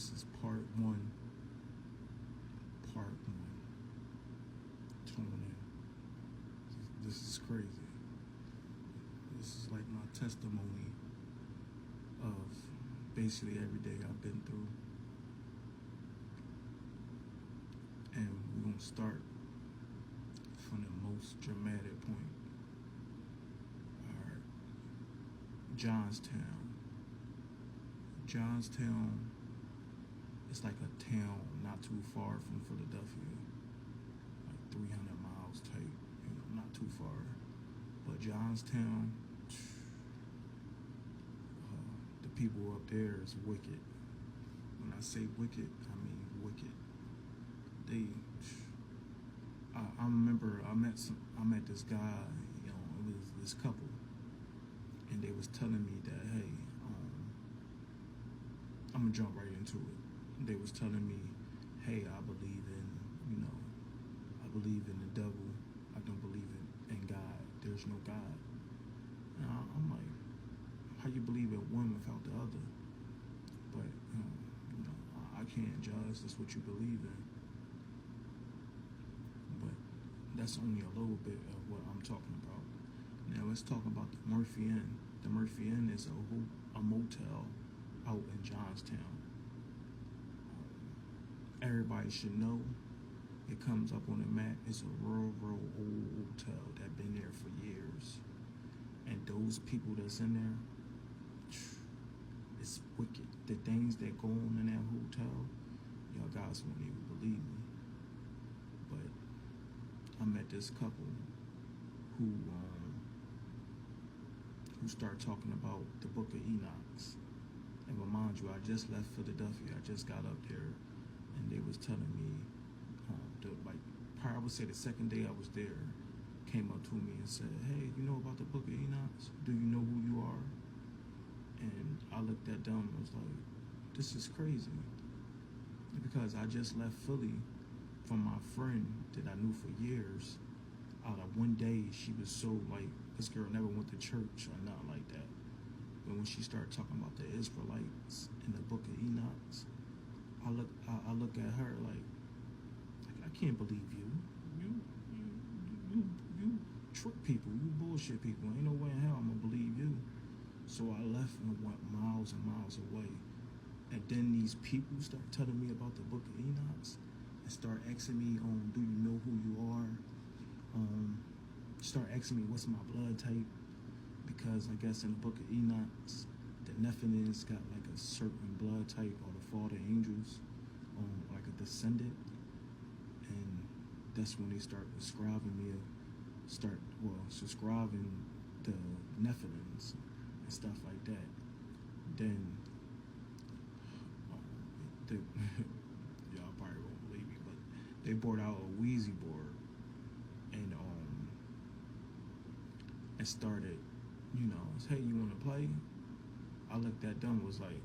this is part one. Part one. Tune in. This is crazy. This is like my testimony of basically every day I've been through. And we're going to start from the most dramatic point. Alright. Johnstown. Johnstown is like a town not too far from Philadelphia. Like 300 miles type, not too far. But Johnstown, the people up there is wicked. When I say wicked, I mean wicked. I remember I met this guy, it was this couple, and they was telling me that, hey, I'm gonna jump right into it. They was telling me, hey, I believe in the devil. I don't believe in God. There's no God. And I'm like, how you believe in one without the other? But I can't judge. That's what you believe in. But that's only a little bit of what I'm talking about. Now let's talk about the Murphy Inn. The Murphy Inn is a motel out in Johnstown. Everybody should know. It comes up on the map. It's a real old hotel that been there for years. And those people that's in there, it's wicked. The things that go on in that hotel, y'all guys won't even believe me. But I met this couple who started talking about the Book of Enoch. And remind you, I just left Philadelphia. I just got up there, and they was telling me, I would say the second day I was there, came up to me and said, hey, you know about the Book of Enoch? Do you know who you are? And I looked at them and was like, this is crazy. Because I just left Philly from my friend that I knew for years. Out of one day, she was so like, this girl never went to church or nothing like that. But when she started talking about the Israelites in the Book of Enoch, I look at her like I can't believe you. You trick people. You bullshit people. Ain't no way in hell I'm gonna believe you. So I left and went miles and miles away. And then these people start telling me about the Book of Enoch and start asking me, do you know who you are? Start asking me what's my blood type. Because I guess in the Book of Enoch, the Nephilims got like a certain blood type, or the fallen angels, like a descendant. And that's when they start subscribing the Nephilims and stuff like that. Then, y'all probably won't believe me, but they brought out a Ouija board and started, hey, you want to play? I looked at them, was like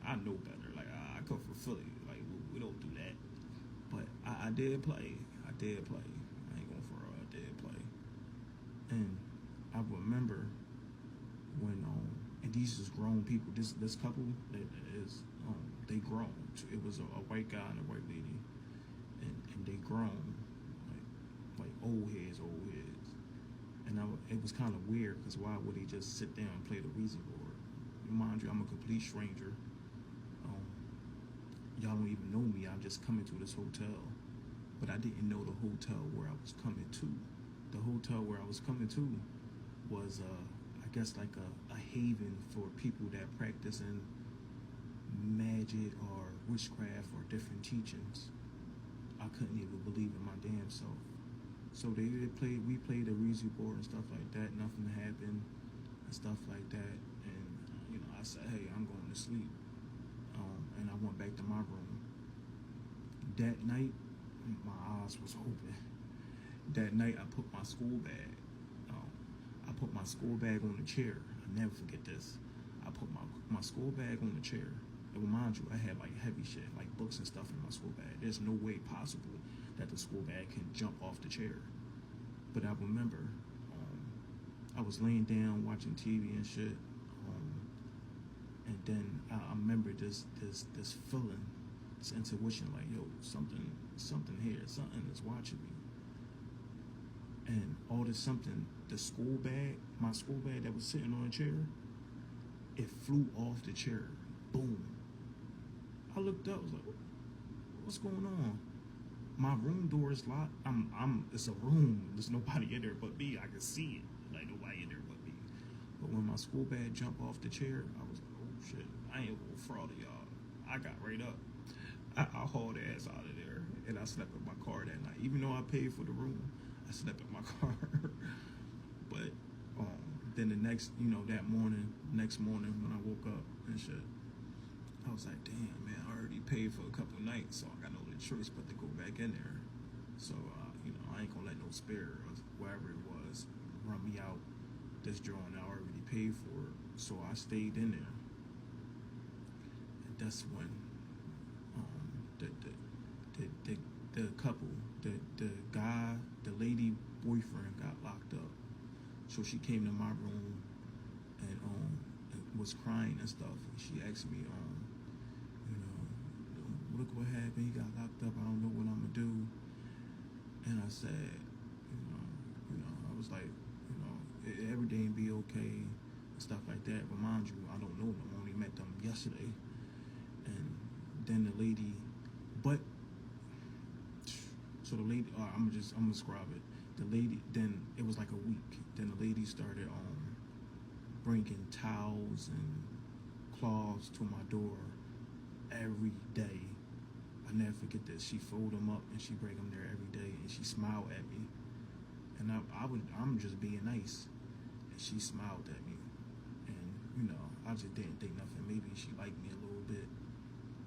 I know better. Like I come from Philly. Like we don't do that. But I did play. I ain't going for real. I did play. And I remember when and these is grown people. This couple that is they grown. It was a white guy and a white lady, and they grown like old heads. And it was kind of weird, because why would he just sit down and play the Ouija board? Mind you, I'm a complete stranger. Y'all don't even know me. I'm just coming to this hotel. But I didn't know the hotel where I was coming to. The hotel where I was coming to was, I guess, like a haven for people that practice in magic or witchcraft or different teachings. I couldn't even believe in my damn self. So we played the Ouija board and stuff like that. Nothing happened and stuff like that. And I said, hey, I'm going to sleep. And I went back to my room. That night, my eyes was open. That night, I put my school bag. On the chair. I'll never forget this. I put my school bag on the chair. And remind you, I had like heavy shit, like books and stuff in my school bag. There's no way possible that the school bag can jump off the chair. But I remember I was laying down watching TV and shit. And then I remember this feeling, this intuition, like, yo, something here, something is watching me. And all this something, the school bag, my school bag that was sitting on a chair, it flew off the chair. Boom. I looked up, was like, what's going on? My room door is locked. It's a room. There's nobody in there but me. I can see it. Like, nobody in there but me. But when my school bag jumped off the chair, I was like, oh shit, I ain't gonna fraud y'all. I got right up. I hauled ass out of there, and I slept in my car that night. Even though I paid for the room, I slept in my car. But then the next morning when I woke up and shit, I was like, damn, man, I already paid for a couple nights, so I got no other choice but to go back in there. So, I ain't gonna let no spare or whatever it was run me out this drawing I already paid for it. So I stayed in there. And that's when the couple, the guy, the lady boyfriend got locked up. So she came to my room and was crying and stuff. And she asked me, look what happened. He got locked up. I don't know what I'm gonna do. And I said, I was like, everything be okay and stuff like that. But mind you, I don't know them. I only met them yesterday. And then the lady, so the lady, I'm gonna describe it. The lady, then it was like a week. Then the lady started bringing towels and cloths to my door every day. I never forget this. She fold them up and she bring them there every day, and she smiled at me. And I'm just being nice, and she smiled at me, and I just didn't think nothing. Maybe she liked me a little bit,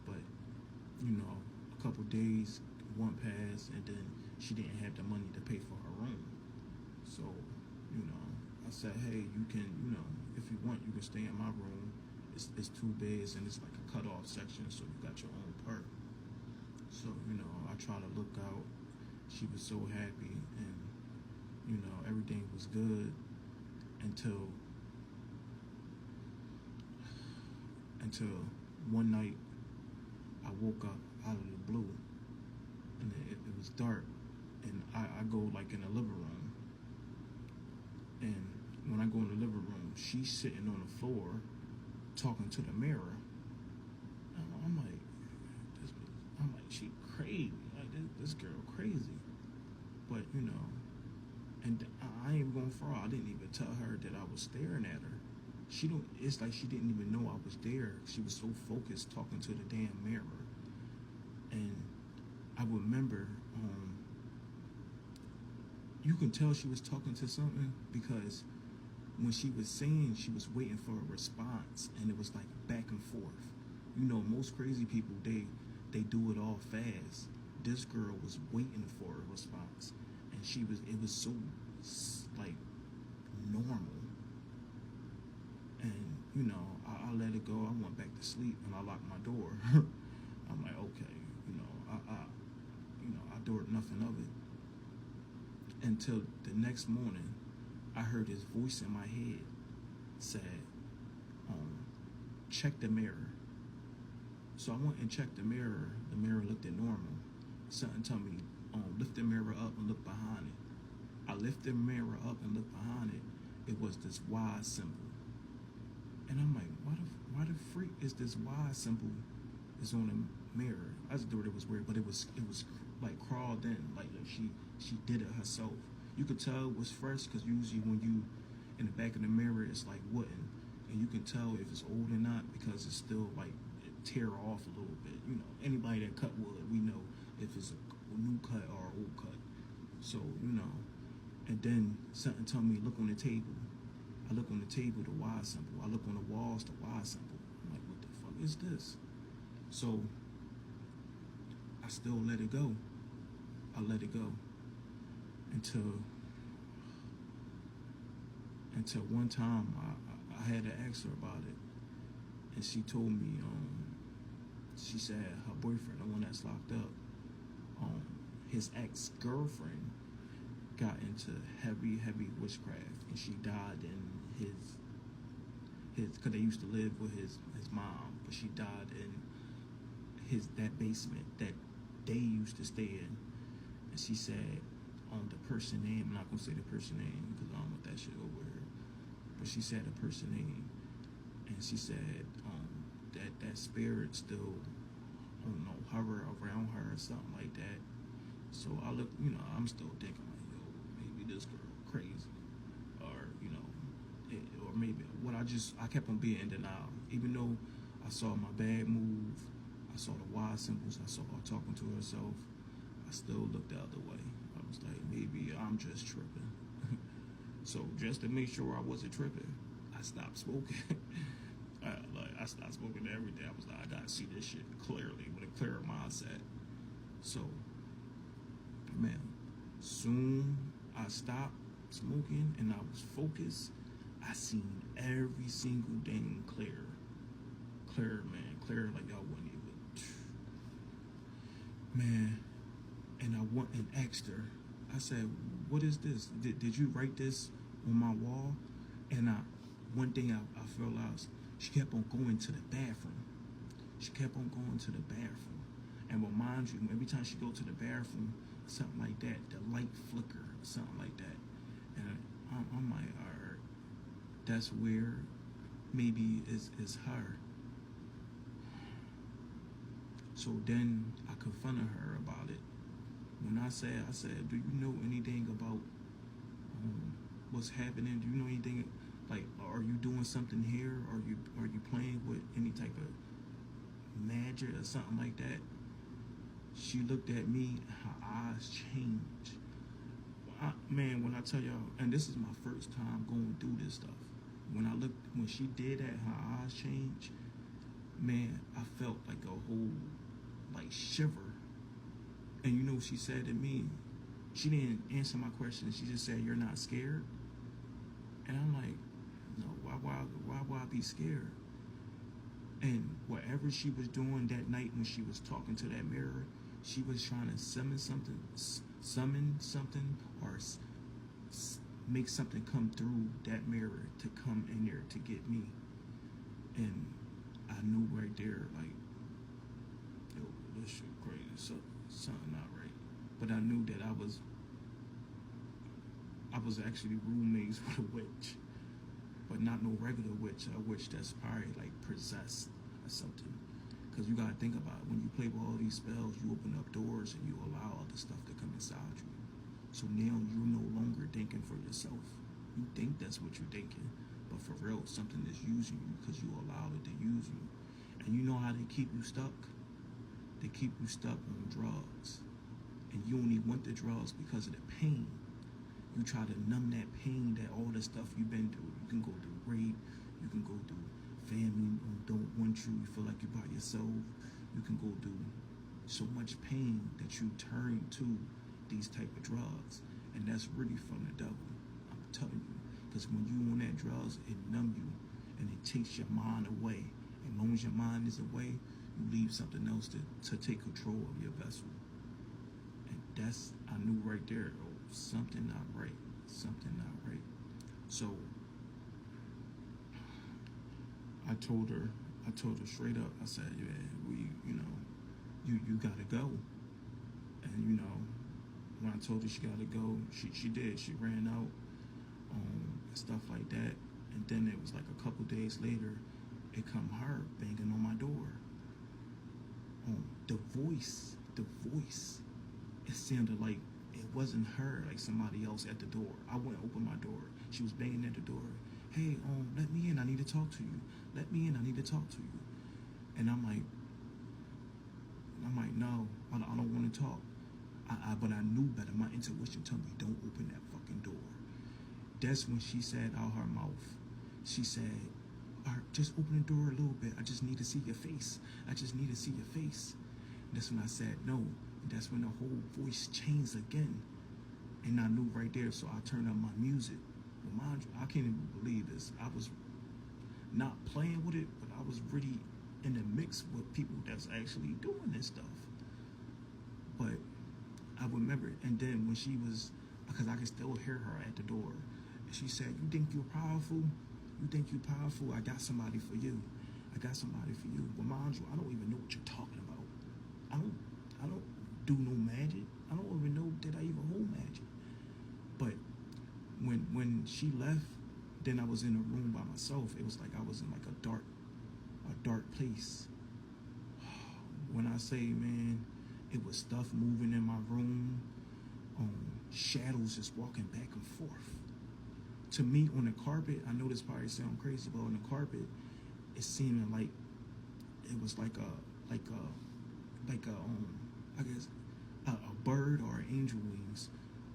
but a couple days went past, and then she didn't have the money to pay for her room. So I said, hey, you can, if you want, you can stay in my room. It's 2 beds and it's like a cut-off section, so you got your own part. So I try to look out. She was so happy, and everything was good until one night I woke up out of the blue, and it was dark, and I go like in the living room, and when I go in the living room, she's sitting on the floor talking to the mirror. I'm like, she crazy. Like, this girl crazy. But and I ain't going fraud. I didn't even tell her that I was staring at her. It's like she didn't even know I was there. She was so focused talking to the damn mirror. And I remember, you can tell she was talking to something, because when she was saying, she was waiting for a response, and it was like back and forth. Most crazy people, they do it all fast. This girl was waiting for a response, and it was so like normal. And I let it go. I went back to sleep, and I locked my door. I'm like, okay, I thought nothing of it until the next morning. I heard his voice in my head said, check the mirror. So I went and checked the mirror. The mirror looked at normal. Something told me, lift the mirror up and look behind it. I lift the mirror up and look behind it. It was this Y symbol. And I'm like, why the freak is this Y symbol is on the mirror? I just thought it was weird, but it was like crawled in, like she did it herself. You could tell it was fresh, because usually when you in the back of the mirror, it's like wooden, and you can tell if it's old or not, because it's still like it tear off a little bit. Anybody that cut wood, we know if it's a new cut or an old cut. So and then something told me, look on the table. I look on the table, the Y symbol. I look on the walls, the Y symbol. I'm like, what the fuck is this? So I still let it go. I let it go until one time I had to ask her about it, and she told me, she said her boyfriend, the one that's locked up, his ex-girlfriend got into heavy witchcraft, and she died because they used to live with his mom, but she died in that basement that they used to stay in. And she said the person name, I'm not gonna say the person name because I don't want that shit over here, but she said the person name, and she said that spirit still, I don't know, hover around her or something like that. So I look, I'm still thinking like, yo, maybe this girl crazy, or or maybe I kept on being in denial, even though I saw my bad move, I saw the Y symbols, I saw her talking to herself. I still looked the other way. I was like, maybe I'm just tripping. So just to make sure I wasn't tripping, I stopped smoking. I stopped smoking every day. I was like, I gotta see this shit clearly with a clearer mindset. So, man, soon I stopped smoking and I was focused. I seen every single thing clear. Clear, man. Clear like y'all wouldn't even. Man. And I went and asked her. I said, what is this? Did you write this on my wall? And one thing I realized, she kept on going to the bathroom. She kept on going to the bathroom. And remind you, every time she go to the bathroom, something like that, the light flicker, something like that. And I'm like, all right, that's weird. Maybe it's her. So then I confronted her about it. When I said, do you know anything about what's happening? Do you know anything? Like, are you doing something here? Are you playing with any type of magic or something like that? She looked at me, her eyes changed. Man, when I tell y'all, and this is my first time going through this stuff. When she did that, her eyes changed. Man, I felt like a whole shiver. And you know what she said to me? She didn't answer my question. She just said, "You're not scared?" And I'm like, no, why would I be scared? And whatever she was doing that night when she was talking to that mirror, she was trying to summon something, or make something come through that mirror to come in there to get me. And I knew right there, like, yo, this shit crazy, something not right. But I knew that I was actually roommates with a witch, but not no regular witch, a witch that's probably like possessed or something. Because you gotta think about it, when you play with all these spells, you open up doors and you allow other stuff to come inside you. So now you're no longer thinking for yourself. You think that's what you're thinking, but for real, something is using you because you allow it to use you. And you know how they keep you stuck? They keep you stuck on drugs. And you only want the drugs because of the pain. You try to numb that pain, that all the stuff you've been through. You can go through rape, you can go through family who don't want you, you feel like you're by yourself. You can go through so much pain that you turn to these type of drugs. And that's really from the devil, I'm telling you. Because when you on that drugs, it numb you and it takes your mind away. And as long as your mind is away, you leave something else to take control of your vessel. And I knew right there, oh, something not right. Something not right. So I told her straight up, I said, yeah, you gotta go. And when I told her she gotta go, she did. She ran out, and stuff like that. And then it was like a couple days later, it come her banging on my door. The voice, it sounded like it wasn't her, like somebody else at the door. I went open my door. She was banging at the door. Hey, let me in. I need to talk to you. Let me in. I need to talk to you. And I'm like, no, I don't want to talk. But I knew better. My intuition told me, don't open that fucking door. That's when she said out her mouth, she said, all right, just open the door a little bit. I just need to see your face. I just need to see your face. And that's when I said no. And that's when the whole voice changed again. And I knew right there, so I turned on my music. But mind you, I can't even believe this. I was not playing with it, but I was really in the mix with people that's actually doing this stuff. But I remember, and then when she was, because I could still hear her at the door, and she said, you think you're powerful? You think you powerful? I got somebody for you. I got somebody for you. Well, mind you, I don't even know what you're talking about. I don't do no magic. I don't even know that I even hold magic. But when she left, then I was in a room by myself. It was like I was in like a dark place. When I say, man, it was stuff moving in my room, shadows just walking back and forth. To me, on the carpet, I know this probably sound crazy, but on the carpet, it seemed like it was like a I guess a bird or an angel wings,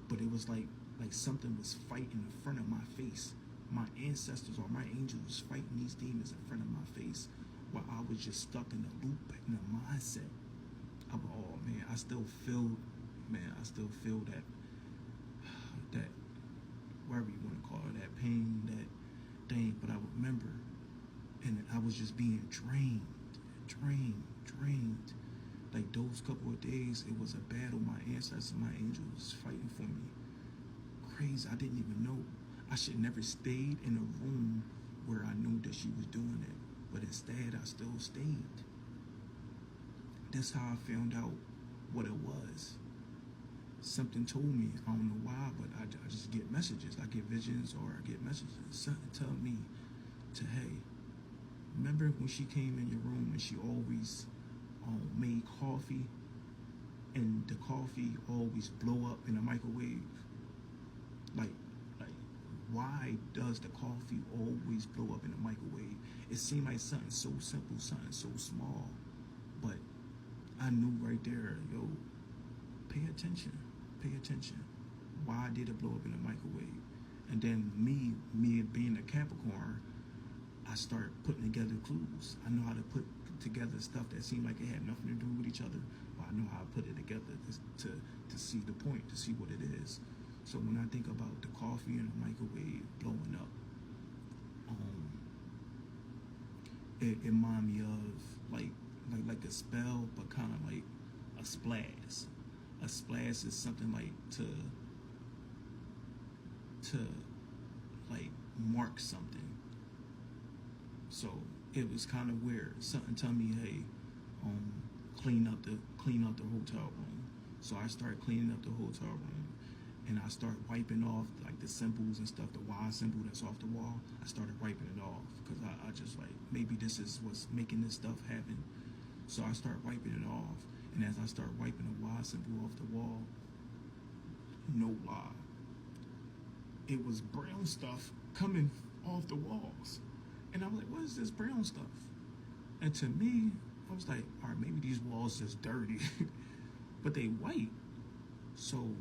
but it was like something was fighting in front of my face. My ancestors or my angels was fighting these demons in front of my face, while I was just stuck in a loop, in a mindset. Oh man, I still feel that whatever you want to call it, that pain, that thing. But I remember, and I was just being drained. Like those couple of days, it was a battle. My ancestors, my angels fighting for me. Crazy. I didn't even know. I should never stayed in a room where I knew that she was doing it. But instead, I still stayed. That's how I found out what it was. Something told me, I don't know why, but I just get messages. I get visions or I get messages. Something tell me to, hey, remember when she came in your room and she always made coffee, and the coffee always blow up in the microwave? Like, why does the coffee always blow up in the microwave? It seemed like something so simple, something so small, but I knew right there, yo, pay attention. Why did it blow up in the microwave? And then me being a Capricorn, I start putting together clues. I know how to put together stuff that seemed like it had nothing to do with each other, but I know how to put it together to see the point, to see what it is. So when I think about the coffee in the microwave blowing up, it reminds me of like a spell, but kind of like a splash. A splash is something like to like mark something. So it was kind of weird. Something tell me, hey, clean up the hotel room. So I start cleaning up the hotel room, and I start wiping off like the symbols and stuff, the Y symbol that's off the wall. I started wiping it off because I just like, maybe this is what's making this stuff happen. So I start wiping it off, and as I start wiping the Y symbol off the wall, no lie, it was brown stuff coming off the walls. And I was like, what is this brown stuff? And to me, I was like, all right, maybe these walls just dirty, but they white. So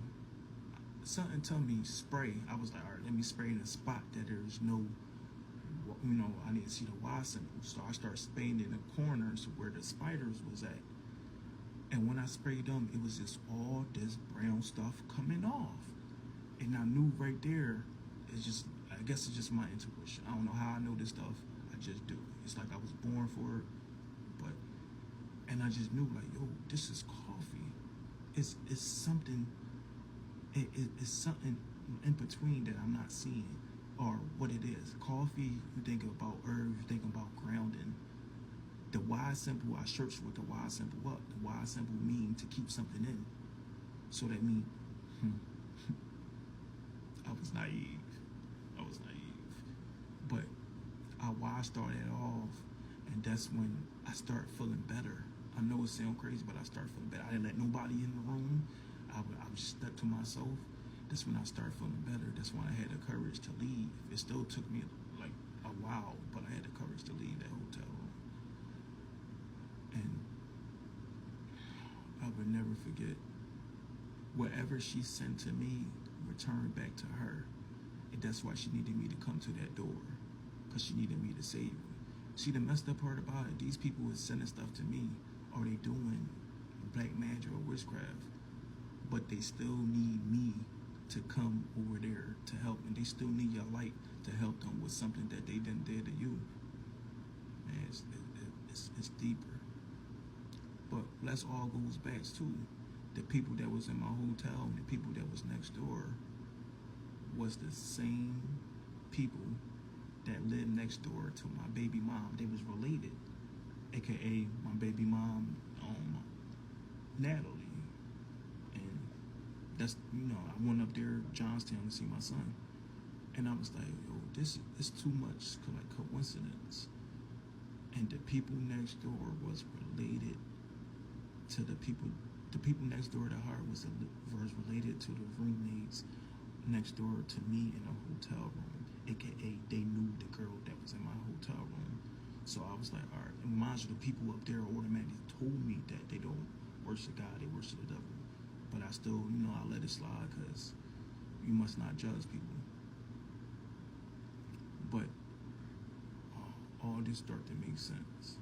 something told me spray. I was like, all right, let me spray in a spot that there's no, I need to see the Y symbol. So I start spraying in the corners where the spiders was at. And when I sprayed them, it was just all this brown stuff coming off. And I knew right there, I guess it's just my intuition. I don't know how I know this stuff. I just do. It's like I was born for it. And I just knew, like, yo, this is coffee. It's something. It's something in between that I'm not seeing, or what it is. Coffee, you think about herbs, you think about grounding. The Y symbol, I searched what the Y symbol up. The Y symbol mean to keep something in. So that means, I was naive. But why I started off, and that's when I start feeling better. I know it sounds crazy, but I start feeling better. I didn't let nobody in the room. I was stuck to myself. That's when I started feeling better. That's when I had the courage to leave. It still took me like a while, but I had the courage to leave that hotel room. And I would never forget, whatever she sent to me returned back to her. And that's why she needed me to come to that door, because she needed me to save me. See, the messed up part about it, these people is sending stuff to me, or they doing black magic or witchcraft, but they still need me to come over there to help, and they still need your light to help them with something that they done did to you. Man, it's deeper. But let's all goes back to the people that was in my hotel and the people that was next door was the same people that lived next door to my baby mom. They was related, aka my baby mom, Natalie. And that's, I went up there, Johnstown, to see my son. And I was like, yo, this is too much like coincidence. And the people next door was related to the people next door to her was related to the roommates next door to me in a hotel room, aka they knew the girl that was in my hotel room. So I was like, all right. And mind you, the people up there automatically told me that they don't worship God, they worship the devil. But I still, I let it slide because you must not judge people. But all this start to make sense.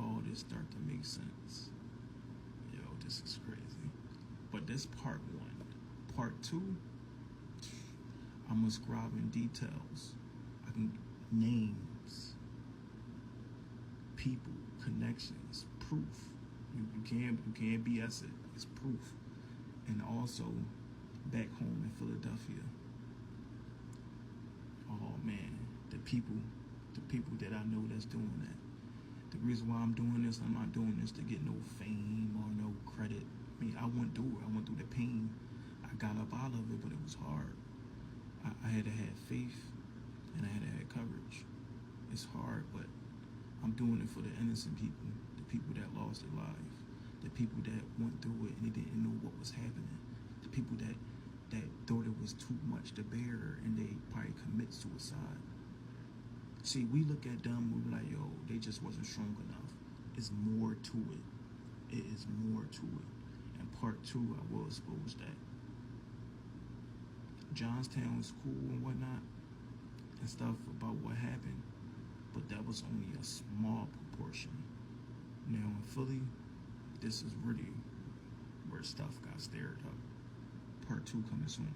All this start to make sense. Yo, this is crazy. But this part one. Part two, I'm ascribing details. I can names, people, connections, proof. You can't BS it. It's proof. And also back home in Philadelphia. Oh man, the people that I know that's doing that. The reason why I'm doing this, I'm not doing this to get no fame or no credit. I mean, I went through it. I went through the pain. I got up out of it, but it was hard. I had to have faith, and I had to have courage. It's hard, but I'm doing it for the innocent people, the people that lost their life, the people that went through it and they didn't know what was happening, the people that thought it was too much to bear and they probably commit suicide. See, we look at them, we're like, yo, they just wasn't strong enough. It's more to it. It is more to it. And part two, I will expose that. Johnstown was cool and whatnot and stuff about what happened, but that was only a small proportion. Now in Philly, this is really where stuff got stirred up. Part two coming soon.